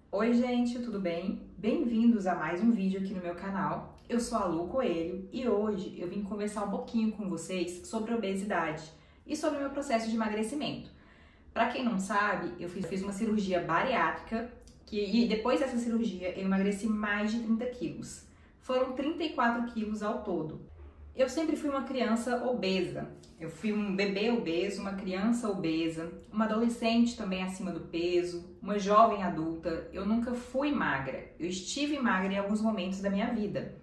Oi gente, tudo bem? Bem-vindos a mais um vídeo aqui no meu canal. Eu sou a Lu Coelho e hoje eu vim conversar um pouquinho com vocês sobre obesidade e sobre o meu processo de emagrecimento. Para quem não sabe, eu fiz uma cirurgia bariátrica e depois dessa cirurgia eu emagreci mais de 30 quilos. Foram 34 quilos ao todo. Eu sempre fui uma criança obesa. Eu fui um bebê obeso, uma criança obesa, uma adolescente também acima do peso, uma jovem adulta. Eu nunca fui magra. Eu estive magra em alguns momentos da minha vida.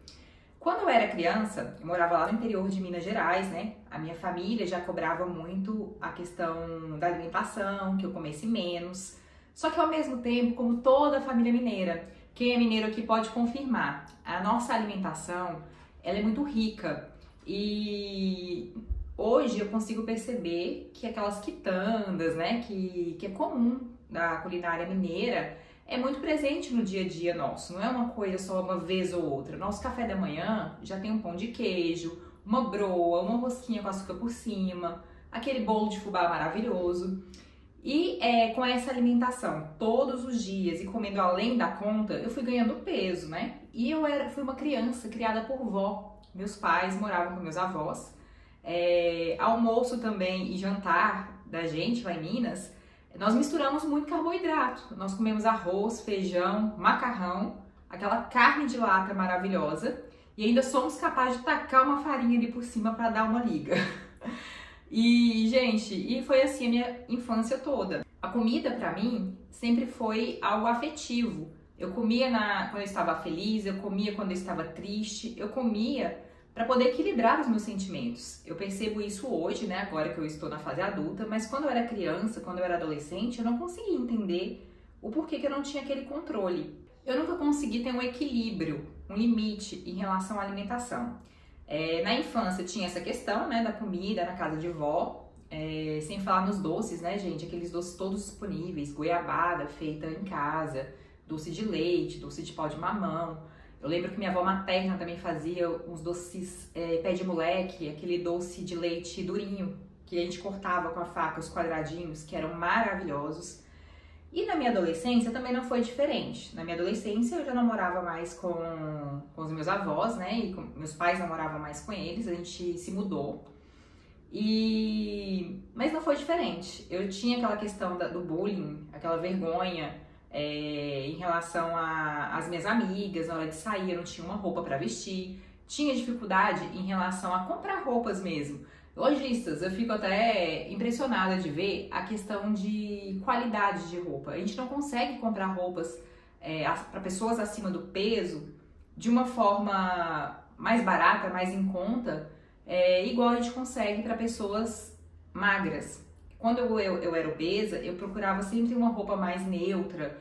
Quando eu era criança, eu morava lá no interior de Minas Gerais, né? A minha família já cobrava muito a questão da alimentação, que eu comesse menos. Só que ao mesmo tempo, como toda a família mineira, quem é mineiro aqui pode confirmar, a nossa alimentação, ela é muito rica. E hoje eu consigo perceber que aquelas quitandas, né, que é comum da culinária mineira, é muito presente no dia a dia nosso. Não é uma coisa só uma vez ou outra. Nosso café da manhã já tem um pão de queijo, uma broa, uma rosquinha com açúcar por cima, aquele bolo de fubá maravilhoso. E com essa alimentação todos os dias e comendo além da conta, eu fui ganhando peso, né? E fui uma criança criada por vó. Meus pais moravam com meus avós. Almoço também e jantar da gente lá em Minas, nós misturamos muito carboidrato. Nós comemos arroz, feijão, macarrão, aquela carne de lata maravilhosa e ainda somos capazes de tacar uma farinha ali por cima para dar uma liga. E foi assim a minha infância toda. A comida para mim sempre foi algo afetivo. Eu comia quando eu estava feliz, eu comia quando eu estava triste, eu comia para poder equilibrar os meus sentimentos. Eu percebo isso hoje, né, agora que eu estou na fase adulta, mas quando eu era criança, quando eu era adolescente, eu não conseguia entender o porquê que eu não tinha aquele controle. Eu nunca consegui ter um equilíbrio, um limite em relação à alimentação. Na infância tinha essa questão, né, da comida na casa de vó, sem falar nos doces, né, gente, aqueles doces todos disponíveis, goiabada feita em casa, doce de leite, doce de pau de mamão. Eu lembro que minha avó materna também fazia uns doces pé de moleque, aquele doce de leite durinho, que a gente cortava com a faca, os quadradinhos, que eram maravilhosos. E na minha adolescência também não foi diferente. Na minha adolescência eu já namorava mais com os meus avós, né? E meus pais namoravam mais com eles, a gente se mudou. Mas não foi diferente. Eu tinha aquela questão do bullying, aquela vergonha em relação às minhas amigas, na hora de sair eu não tinha uma roupa para vestir. Tinha dificuldade em relação a comprar roupas mesmo. Lojistas, eu fico até impressionada de ver a questão de qualidade de roupa. A gente não consegue comprar roupas para pessoas acima do peso de uma forma mais barata, mais em conta, igual a gente consegue para pessoas magras. Quando eu era obesa, eu procurava sempre uma roupa mais neutra,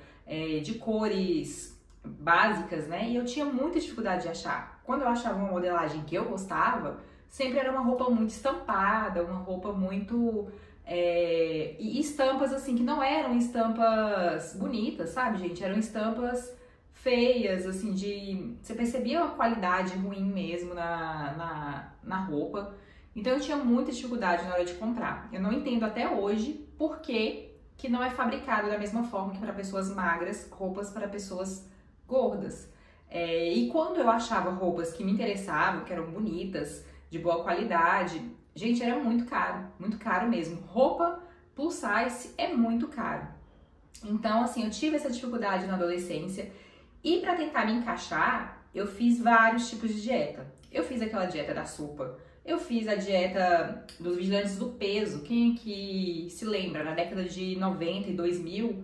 de cores básicas, né? E eu tinha muita dificuldade de achar. Quando eu achava uma modelagem que eu gostava, sempre era uma roupa muito estampada, uma roupa muito... e estampas, assim, que não eram estampas bonitas, sabe, gente? Eram estampas feias, assim, você percebia uma qualidade ruim mesmo na roupa. Então eu tinha muita dificuldade na hora de comprar. Eu não entendo até hoje por que não é fabricado da mesma forma que para pessoas magras, roupas para pessoas gordas. E quando eu achava roupas que me interessavam, que eram bonitas, de boa qualidade, gente, era muito caro mesmo. Roupa plus size é muito caro. Então, assim, eu tive essa dificuldade na adolescência e para tentar me encaixar, eu fiz vários tipos de dieta. Eu fiz aquela dieta da sopa, eu fiz a dieta dos vigilantes do peso. Quem que se lembra, na década de 90 e 2000,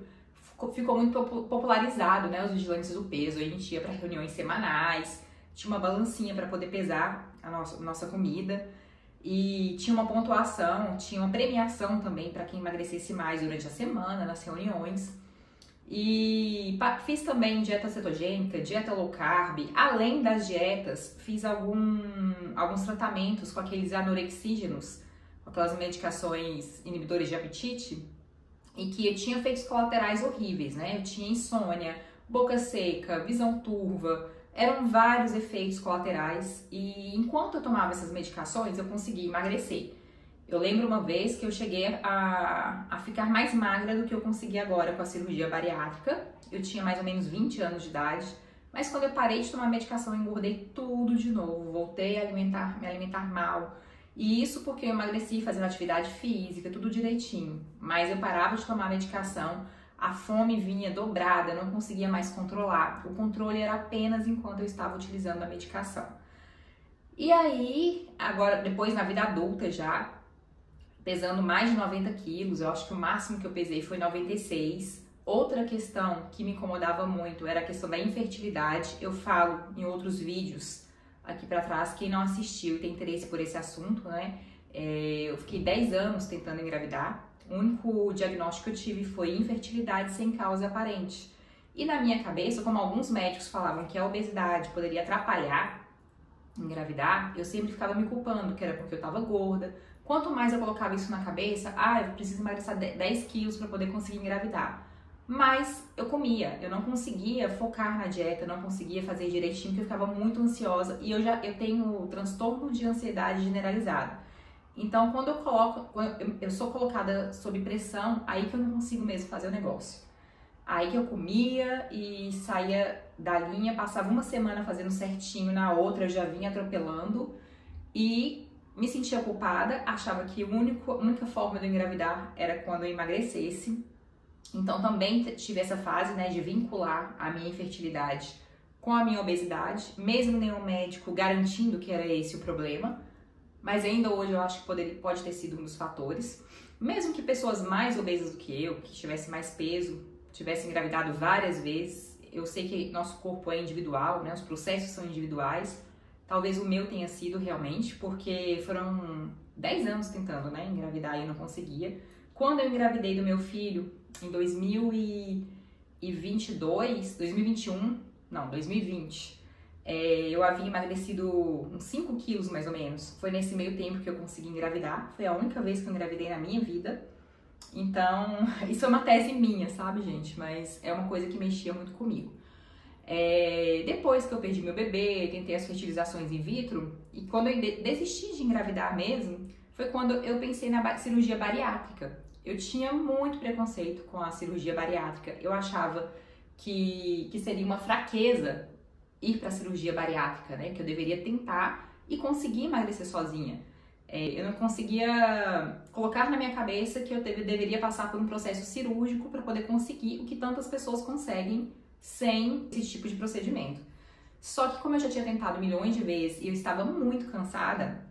ficou muito popularizado, né, os vigilantes do peso. A gente ia para reuniões semanais, tinha uma balancinha para poder pesar a nossa comida e tinha uma pontuação, tinha uma premiação também para quem emagrecesse mais durante a semana, nas reuniões. E fiz também dieta cetogênica, dieta low carb. Além das dietas, fiz alguns tratamentos com aqueles anorexígenos, com aquelas medicações inibidores de apetite, e que eu tinha efeitos colaterais horríveis, né? Eu tinha insônia, boca seca, visão turva, eram vários efeitos colaterais. E enquanto eu tomava essas medicações, eu conseguia emagrecer. Eu lembro uma vez que eu cheguei a ficar mais magra do que eu consegui agora com a cirurgia bariátrica. Eu tinha mais ou menos 20 anos de idade, mas quando eu parei de tomar medicação, eu engordei tudo de novo. Voltei a me alimentar mal. E isso porque eu emagreci fazendo atividade física, tudo direitinho. Mas eu parava de tomar medicação, a fome vinha dobrada, eu não conseguia mais controlar. O controle era apenas enquanto eu estava utilizando a medicação. E aí, agora, depois na vida adulta já, pesando mais de 90 quilos, eu acho que o máximo que eu pesei foi 96. Outra questão que me incomodava muito era a questão da infertilidade. Eu falo em outros vídeos aqui pra trás, quem não assistiu e tem interesse por esse assunto, né? Eu fiquei 10 anos tentando engravidar. O único diagnóstico que eu tive foi infertilidade sem causa aparente. E na minha cabeça, como alguns médicos falavam que a obesidade poderia atrapalhar engravidar, eu sempre ficava me culpando, que era porque eu tava gorda. Quanto mais eu colocava isso na cabeça, eu preciso emagrecer 10 quilos para poder conseguir engravidar. Mas eu comia, eu não conseguia focar na dieta, não conseguia fazer direitinho, porque eu ficava muito ansiosa e eu tenho transtorno de ansiedade generalizado. Então, quando eu sou colocada sob pressão, aí que eu não consigo mesmo fazer o negócio. Aí que eu comia e saía da linha, passava uma semana fazendo certinho, na outra eu já vinha atropelando e me sentia culpada, achava que a única forma de eu engravidar era quando eu emagrecesse. Então também tive essa fase, né, de vincular a minha infertilidade com a minha obesidade, mesmo nenhum médico garantindo que era esse o problema, mas ainda hoje eu acho que pode ter sido um dos fatores. Mesmo que pessoas mais obesas do que eu, que tivessem mais peso, tivessem engravidado várias vezes, eu sei que nosso corpo é individual, né, os processos são individuais. Talvez o meu tenha sido realmente, porque foram 10 anos tentando, né, engravidar e eu não conseguia. Quando eu engravidei do meu filho, em 2020, eu havia emagrecido uns 5 quilos mais ou menos. Foi nesse meio tempo que eu consegui engravidar. Foi a única vez que eu engravidei na minha vida. Então, isso é uma tese minha, sabe, gente? Mas é uma coisa que mexia muito comigo. Depois que eu perdi meu bebê, tentei as fertilizações in vitro, e quando eu desisti de engravidar mesmo, foi quando eu pensei na cirurgia bariátrica. Eu tinha muito preconceito com a cirurgia bariátrica. Eu achava que seria uma fraqueza ir para a cirurgia bariátrica, né? Que eu deveria tentar e conseguir emagrecer sozinha. Eu não conseguia colocar na minha cabeça que eu deveria passar por um processo cirúrgico para poder conseguir o que tantas pessoas conseguem sem esse tipo de procedimento. Só que como eu já tinha tentado milhões de vezes e eu estava muito cansada,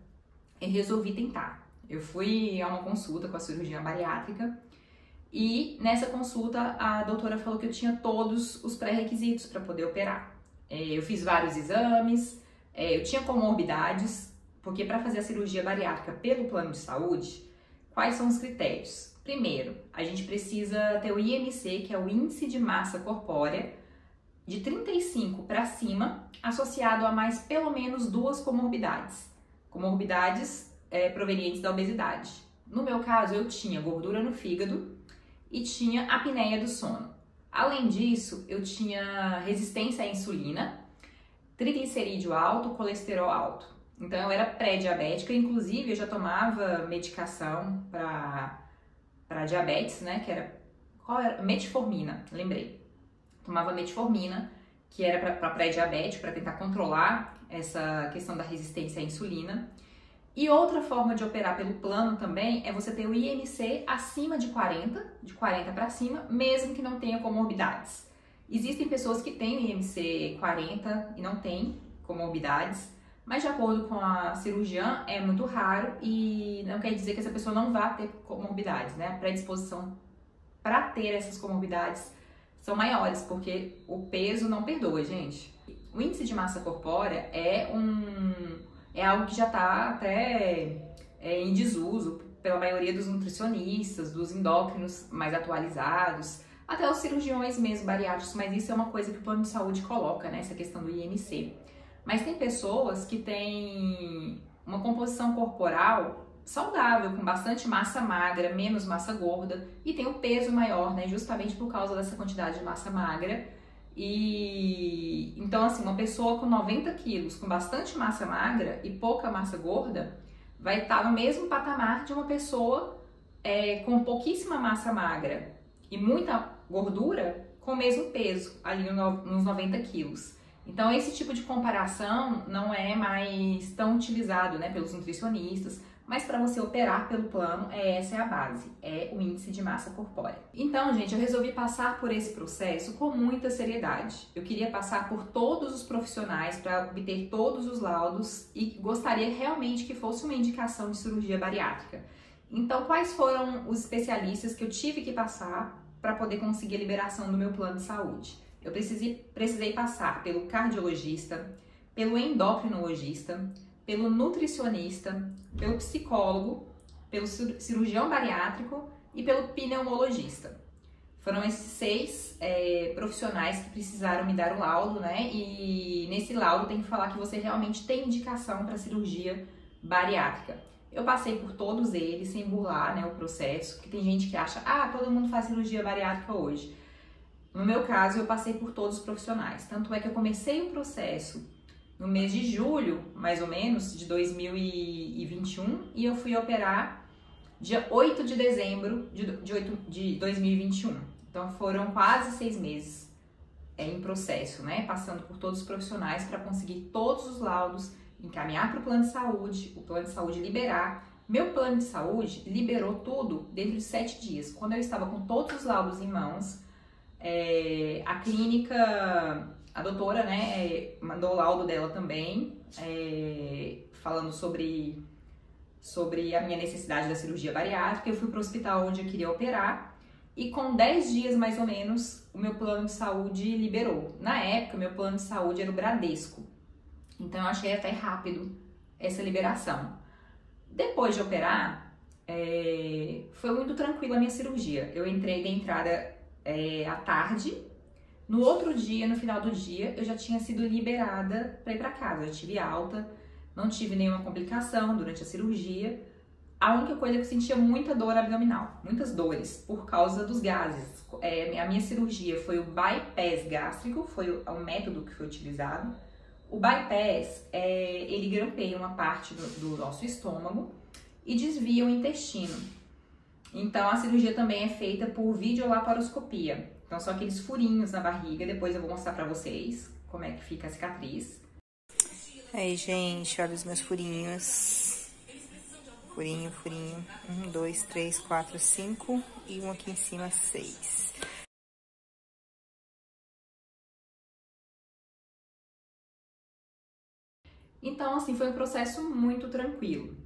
eu resolvi tentar. Eu fui a uma consulta com a cirurgiã bariátrica e nessa consulta a doutora falou que eu tinha todos os pré-requisitos para poder operar. Eu fiz vários exames, eu tinha comorbidades, porque para fazer a cirurgia bariátrica pelo plano de saúde, quais são os critérios? Primeiro, a gente precisa ter o IMC, que é o Índice de Massa Corpórea, de 35 para cima, associado a mais pelo menos 2 comorbidades. Comorbidades provenientes da obesidade. No meu caso, eu tinha gordura no fígado e tinha apneia do sono. Além disso, eu tinha resistência à insulina, triglicerídeo alto, colesterol alto. Então, eu era pré-diabética, inclusive eu já tomava medicação para diabetes, né, que era, qual era? Metformina, lembrei. Tomava metformina, que era para pré-diabético, para tentar controlar essa questão da resistência à insulina. E outra forma de operar pelo plano também é você ter o IMC acima de 40 para cima, mesmo que não tenha comorbidades. Existem pessoas que têm o IMC 40 e não têm comorbidades, mas de acordo com a cirurgiã é muito raro e não quer dizer que essa pessoa não vá ter comorbidades, né? A predisposição para ter essas comorbidades são maiores, porque o peso não perdoa, gente. O índice de massa corpórea é algo que já está até em desuso pela maioria dos nutricionistas, dos endócrinos mais atualizados, até os cirurgiões mesmo bariátricos, mas isso é uma coisa que o plano de saúde coloca, né, essa questão do IMC. Mas tem pessoas que têm uma composição corporal saudável, com bastante massa magra, menos massa gorda, e tem um peso maior, né, justamente por causa dessa quantidade de massa magra. E então, assim, uma pessoa com 90 quilos, com bastante massa magra e pouca massa gorda, vai estar no mesmo patamar de uma pessoa com pouquíssima massa magra e muita gordura com o mesmo peso, ali nos 90 quilos. Então, esse tipo de comparação não é mais tão utilizado, né, pelos nutricionistas, mas para você operar pelo plano, essa é a base, é o índice de massa corpórea. Então, gente, eu resolvi passar por esse processo com muita seriedade. Eu queria passar por todos os profissionais para obter todos os laudos e gostaria realmente que fosse uma indicação de cirurgia bariátrica. Então, quais foram os especialistas que eu tive que passar para poder conseguir a liberação do meu plano de saúde? Eu precisei passar pelo cardiologista, pelo endocrinologista, pelo nutricionista, pelo psicólogo, pelo cirurgião bariátrico e pelo pneumologista. Foram esses 6 profissionais que precisaram me dar o laudo, né? E nesse laudo tem que falar que você realmente tem indicação para cirurgia bariátrica. Eu passei por todos eles, sem burlar, né, o processo, porque tem gente que acha, todo mundo faz cirurgia bariátrica hoje. No meu caso, eu passei por todos os profissionais. Tanto é que eu comecei o processo no mês de julho, mais ou menos, de 2021, e eu fui operar dia 8 de dezembro de 2021. Então, foram quase 6 meses em processo, né? Passando por todos os profissionais para conseguir todos os laudos, encaminhar para o plano de saúde liberar. Meu plano de saúde liberou tudo dentro de 7 dias. Quando eu estava com todos os laudos em mãos, a clínica, a doutora, né, mandou o laudo dela também, falando sobre a minha necessidade da cirurgia bariátrica. Eu fui para o hospital onde eu queria operar e com 10 dias mais ou menos o meu plano de saúde liberou. Na época, meu plano de saúde era o Bradesco, então eu achei até rápido essa liberação. Depois de operar, foi muito tranquila a minha cirurgia. Eu entrei de entrada à tarde. No outro dia, no final do dia, eu já tinha sido liberada para ir para casa. Eu tive alta, não tive nenhuma complicação durante a cirurgia. A única coisa é que eu sentia muita dor abdominal, muitas dores, por causa dos gases. A minha cirurgia foi o bypass gástrico, foi o método que foi utilizado. O bypass, ele grampeia uma parte do nosso estômago e desvia o intestino. Então, a cirurgia também é feita por videolaparoscopia. Então, são aqueles furinhos na barriga. Depois eu vou mostrar pra vocês como é que fica a cicatriz. Aí, gente, olha os meus furinhos. Furinho, furinho. 1, 2, 3, 4, 5 e um aqui em cima, 6. Então, assim, foi um processo muito tranquilo.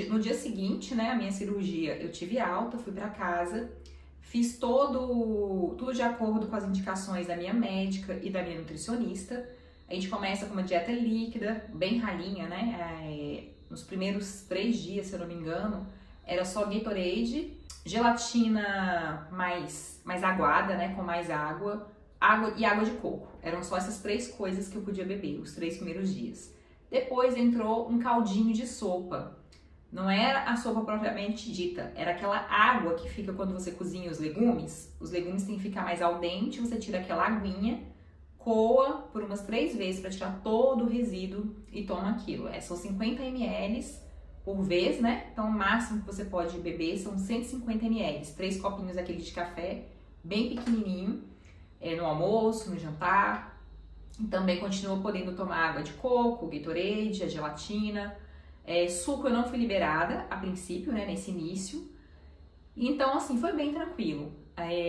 No dia seguinte, né, a minha cirurgia, eu tive alta, fui pra casa, fiz tudo de acordo com as indicações da minha médica e da minha nutricionista. A gente começa com uma dieta líquida, bem ralinha, né? Nos primeiros 3 dias, se eu não me engano, era só Gatorade, gelatina mais aguada, né, com mais água e água de coco. Eram só essas 3 coisas que eu podia beber, os 3 primeiros dias. Depois entrou um caldinho de sopa. Não era a sopa propriamente dita, era aquela água que fica quando você cozinha os legumes. Os legumes têm que ficar mais al dente, você tira aquela aguinha, coa por umas 3 vezes para tirar todo o resíduo e toma aquilo. São 50 ml por vez, né? Então o máximo que você pode beber são 150 ml. 3 copinhos daquele de café, bem pequenininho, no almoço, no jantar. Também continuo podendo tomar água de coco, Gatorade, a gelatina. Suco eu não fui liberada a princípio, né, nesse início. Então, assim, foi bem tranquilo.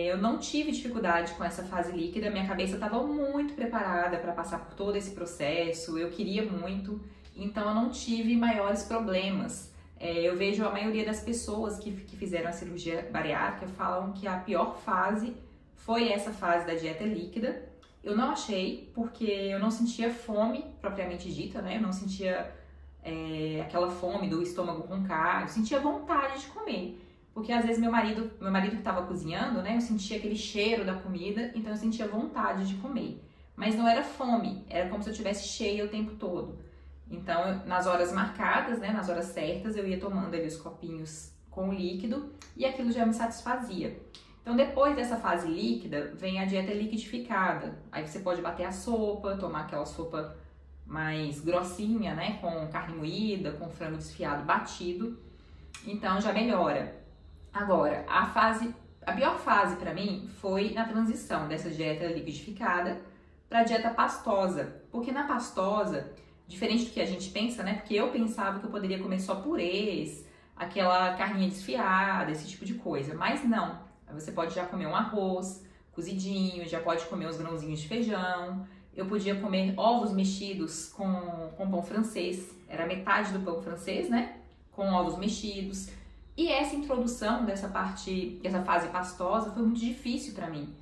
Eu não tive dificuldade com essa fase líquida, minha cabeça estava muito preparada para passar por todo esse processo, eu queria muito, então eu não tive maiores problemas. Eu vejo a maioria das pessoas que fizeram a cirurgia bariátrica falam que a pior fase foi essa fase da dieta líquida. Eu não achei, porque eu não sentia fome propriamente dita, né? Eu não sentia aquela fome do estômago roncar, eu sentia vontade de comer. Porque às vezes meu marido que estava cozinhando, né? Eu sentia aquele cheiro da comida, então eu sentia vontade de comer. Mas não era fome, era como se eu estivesse cheia o tempo todo. Então, nas horas marcadas, né? Nas horas certas, eu ia tomando ali os copinhos com o líquido e aquilo já me satisfazia. Então, depois dessa fase líquida, vem a dieta liquidificada. Aí você pode bater a sopa, tomar aquela sopa mais grossinha, né? Com carne moída, com frango desfiado batido. Então já melhora. Agora, a pior fase para mim foi na transição dessa dieta liquidificada para a dieta pastosa. Porque na pastosa, diferente do que a gente pensa, né? Porque eu pensava que eu poderia comer só purês, aquela carninha desfiada, esse tipo de coisa. Mas não. Você pode já comer um arroz cozidinho, já pode comer os grãozinhos de feijão. Eu podia comer ovos mexidos com pão francês. Era metade do pão francês, né? Com ovos mexidos. E essa introdução dessa fase pastosa foi muito difícil para mim,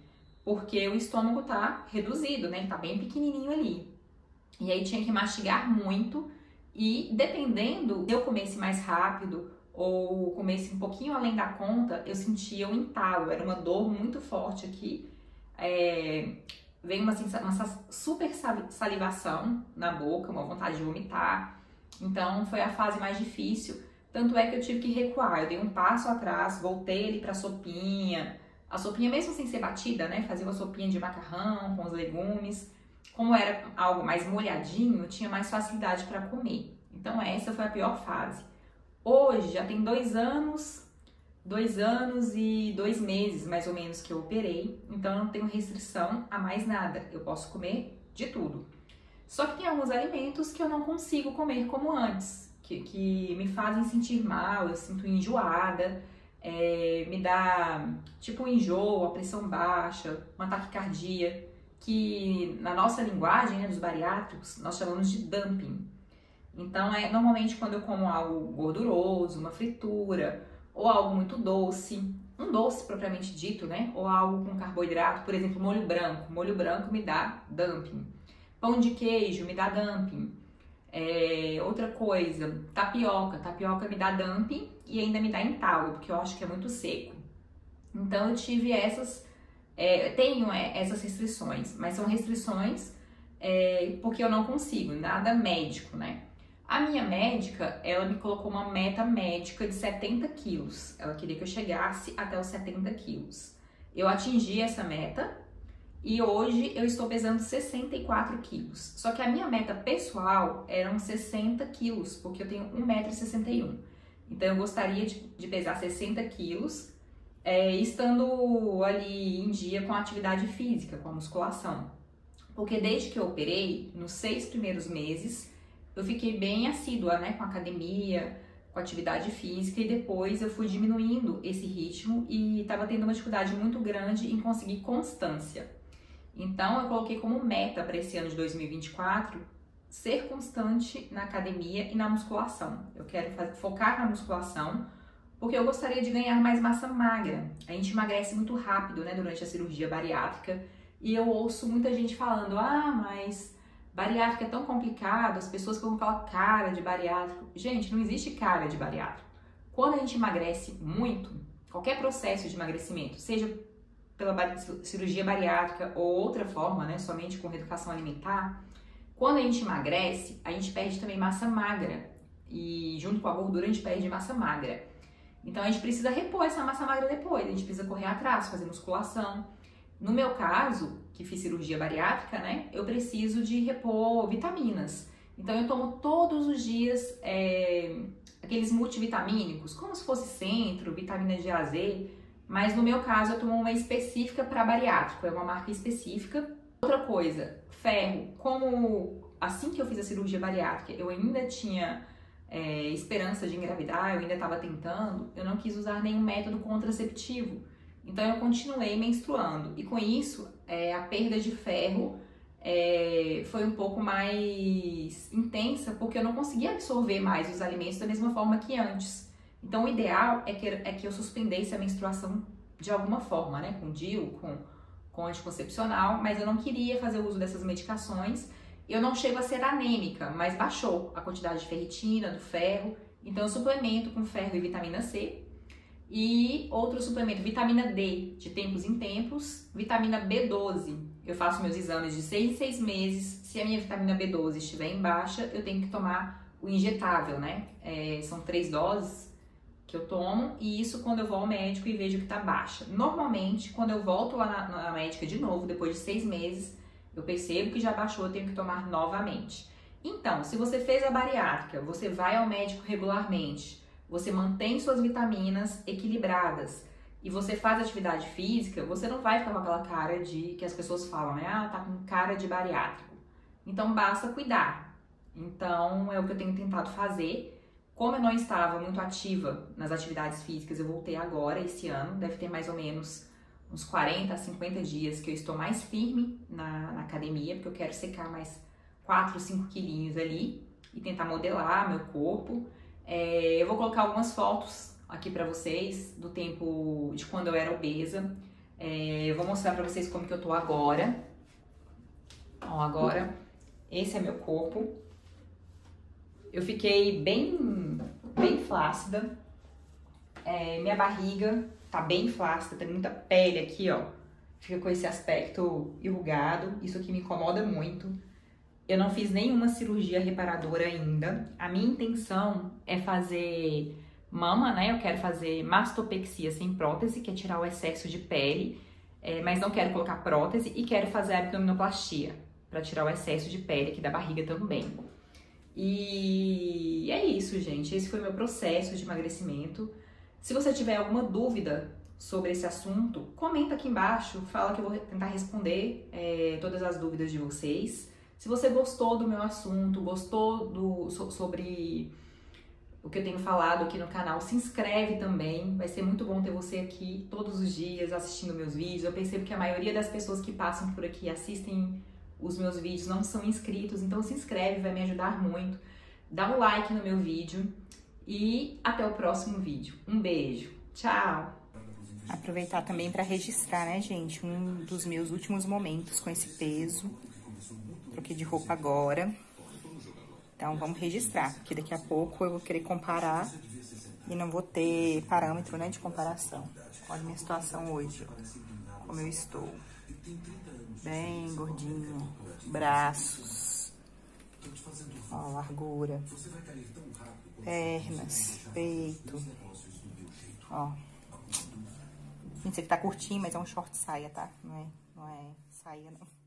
porque o estômago tá reduzido, né? Ele tá bem pequenininho ali. E aí tinha que mastigar muito e dependendo se eu comesse mais rápido ou comesse um pouquinho além da conta, eu sentia um entalo, era uma dor muito forte aqui. Veio uma super salivação na boca, uma vontade de vomitar. Então foi a fase mais difícil. Tanto é que eu tive que recuar, eu dei um passo atrás, voltei ali pra sopinha. A sopinha, mesmo sem ser batida, né? Fazia uma sopinha de macarrão com os legumes. Como era algo mais molhadinho, eu tinha mais facilidade para comer. Então essa foi a pior fase. Hoje já tem 2 anos e 2 meses, mais ou menos, que eu operei. Então eu não tenho restrição a mais nada. Eu posso comer de tudo. Só que tem alguns alimentos que eu não consigo comer como antes. Que me fazem sentir mal, eu sinto enjoada, me dá tipo um enjoo, a pressão baixa, uma taquicardia, que na nossa linguagem, né, dos bariátricos, nós chamamos de dumping. Então, normalmente quando eu como algo gorduroso, uma fritura, ou algo muito doce, um doce propriamente dito, né, ou algo com carboidrato, por exemplo, molho branco me dá dumping. Pão de queijo me dá dumping. Outra coisa, tapioca me dá dumping e ainda me dá entalo, porque eu acho que é muito seco. Então eu tive tenho essas restrições, mas são restrições porque eu não consigo, nada médico, né? A minha médica, ela me colocou uma meta médica de 70 quilos, ela queria que eu chegasse até os 70 quilos. Eu atingi essa meta. E hoje eu estou pesando 64 quilos. Só que a minha meta pessoal eram 60 quilos, porque eu tenho 1,61 m. Então eu gostaria de pesar 60 quilos, estando ali em dia com a atividade física, com a musculação. Porque desde que eu operei, nos 6 primeiros meses, eu fiquei bem assídua, né, com a academia, com a atividade física, e depois eu fui diminuindo esse ritmo e estava tendo uma dificuldade muito grande em conseguir constância. Então, eu coloquei como meta para esse ano de 2024 ser constante na academia e na musculação. Eu quero focar na musculação porque eu gostaria de ganhar mais massa magra. A gente emagrece muito rápido, né, durante a cirurgia bariátrica, e eu ouço muita gente falando: mas bariátrica é tão complicado, as pessoas vão falar cara de bariátrico. Gente, não existe cara de bariátrico. Quando a gente emagrece muito, qualquer processo de emagrecimento, seja pela cirurgia bariátrica ou outra forma, né, somente com reeducação alimentar, quando a gente emagrece, a gente perde também massa magra e junto com a gordura a gente perde massa magra. Então a gente precisa repor essa massa magra depois, a gente precisa correr atrás, fazer musculação. No meu caso, que fiz cirurgia bariátrica, né, eu preciso de repor vitaminas. Então eu tomo todos os dias aqueles multivitamínicos, como se fosse Centro, vitamina G a Z, mas no meu caso eu tomo uma específica para bariátrico, é uma marca específica. Outra coisa, ferro, como assim que eu fiz a cirurgia bariátrica eu ainda tinha esperança de engravidar, eu ainda estava tentando, eu não quis usar nenhum método contraceptivo, então eu continuei menstruando e com isso a perda de ferro foi um pouco mais intensa porque eu não conseguia absorver mais os alimentos da mesma forma que antes. Então o ideal é que eu suspendesse a menstruação de alguma forma, né, com DIU, com anticoncepcional, mas eu não queria fazer uso dessas medicações. Eu não chego a ser anêmica, mas baixou a quantidade de ferritina, do ferro, então eu suplemento com ferro e vitamina C. E outro suplemento, vitamina D, de tempos em tempos, vitamina B12. Eu faço meus exames de 6 em 6 meses, se a minha vitamina B12 estiver em baixa, eu tenho que tomar o injetável, né? São 3 doses que eu tomo, e isso quando eu vou ao médico e vejo que tá baixa. Normalmente, quando eu volto lá na médica de novo, depois de 6 meses, eu percebo que já baixou, eu tenho que tomar novamente. Então, se você fez a bariátrica, você vai ao médico regularmente, você mantém suas vitaminas equilibradas e você faz atividade física, você não vai ficar com aquela cara de que as pessoas falam, né? Ah, tá com cara de bariátrico. Então, basta cuidar. Então, é o que eu tenho tentado fazer. Como eu não estava muito ativa nas atividades físicas, eu voltei agora, esse ano, deve ter mais ou menos uns 40 a 50 dias que eu estou mais firme na academia, porque eu quero secar mais 4, 5 quilinhos ali e tentar modelar meu corpo. Eu vou colocar algumas fotos aqui pra vocês do tempo de quando eu era obesa. Eu vou mostrar pra vocês como que eu tô agora. Ó, agora, esse é meu corpo. Eu fiquei bem flácida. Minha barriga tá bem flácida, tem muita pele aqui, ó. Fica com esse aspecto enrugado. Isso aqui me incomoda muito. Eu não fiz nenhuma cirurgia reparadora ainda. A minha intenção é fazer mama, né? Eu quero fazer mastopexia sem prótese, que é tirar o excesso de pele. Mas não quero colocar prótese e quero fazer abdominoplastia, para tirar o excesso de pele aqui da barriga também. E é isso, gente. Esse foi o meu processo de emagrecimento. Se você tiver alguma dúvida sobre esse assunto, comenta aqui embaixo, fala que eu vou tentar responder todas as dúvidas de vocês. Se você gostou do meu assunto, gostou sobre o que eu tenho falado aqui no canal, se inscreve também. Vai ser muito bom ter você aqui todos os dias assistindo meus vídeos. Eu percebo que a maioria das pessoas que passam por aqui assistem os meus vídeos não são inscritos, então se inscreve, vai me ajudar muito. Dá um like no meu vídeo e até o próximo vídeo. Um beijo, tchau! Aproveitar também para registrar, né, gente, um dos meus últimos momentos com esse peso. Troquei de roupa agora, então vamos registrar, porque daqui a pouco eu vou querer comparar e não vou ter parâmetro, né, de comparação. Olha a minha situação hoje, ó, como eu estou. Bem gordinho, braços, ó, largura, pernas, peito, ó. Não sei que tá curtinho, mas é um short saia, tá? Não é saia, não.